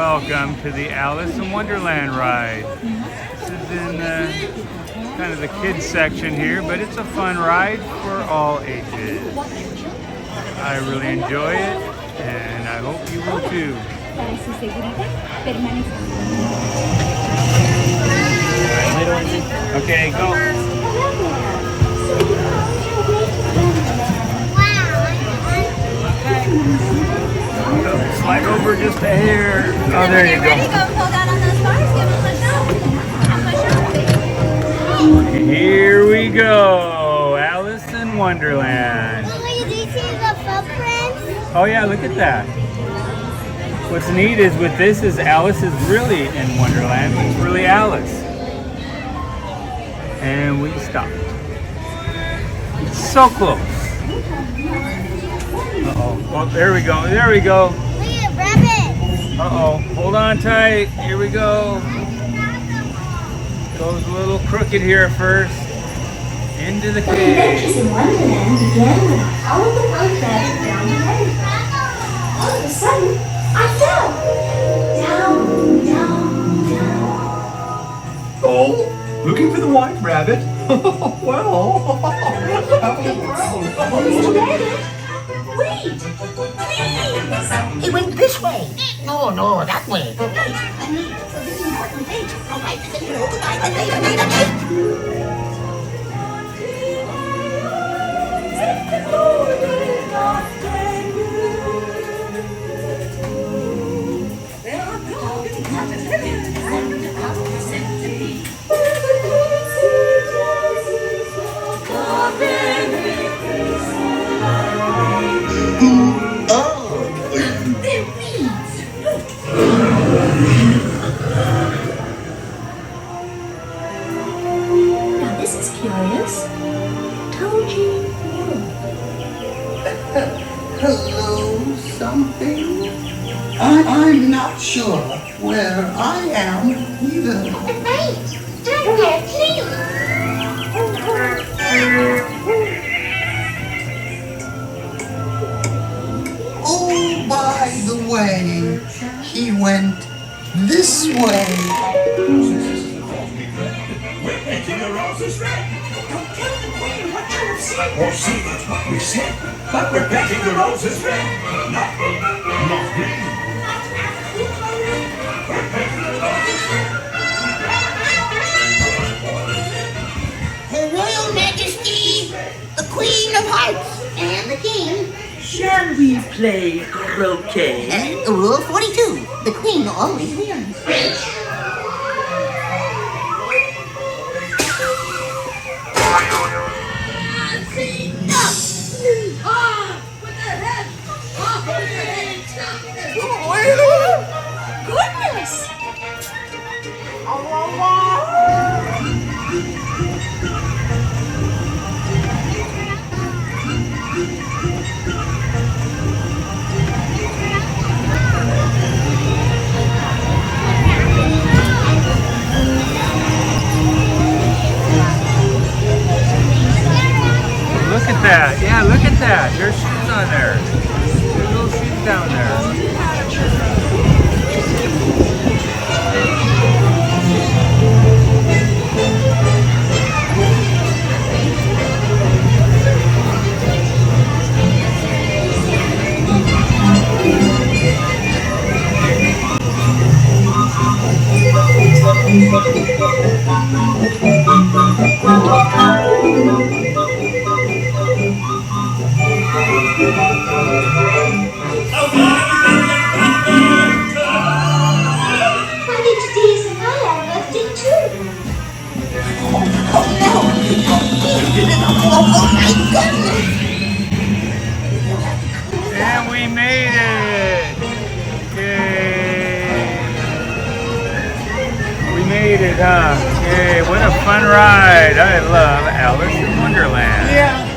Welcome to the Alice in Wonderland ride. This is in kind of the kids section here, but it's a fun ride for all ages. I really enjoy it, and I hope you will too. Okay, go. Slide over just a hair. Oh, there you go. Ready? Go pull down on those bars. Give them a push up. Here we go. Alice in Wonderland. Do you see the footprints? Oh yeah, look at that. What's neat is with this is Alice is really in Wonderland. It's really Alice. And we stopped. So close. Uh-oh. Oh, there we go. There we go. Look at rabbit. Uh-oh. Hold on tight. Here we go. Goes a little crooked here first. Into the cave. Adventures in Wonderland began when I followed the white rabbit down the alley. All of a sudden, I fell. Down, down, down. Oh, looking for the white rabbit? Well, Mr. Rabbit, wait! Please! He went this way. No, that way. Now this is curious. Told you. Hello, something? I'm not sure where I am either. Hey, stop there, please. Oh, by the way, he went this way. we're making the roses red. Don't tell the queen what you have said. Oh, see, that's what we said. But we're painting the roses red. Not green. We're painting the roses red. Her Royal Majesty, the Queen of Hearts, and the King. Shall we play croquet? Rule 42, the Queen always wins. Goodness! Look at that. Yeah, look at that. There's shoes on there. There's little shoes down there. Honey, today is my birthday too. And we made it! Yay! We made it, huh? Yay, what a fun ride! I love Alice in Wonderland. Yeah.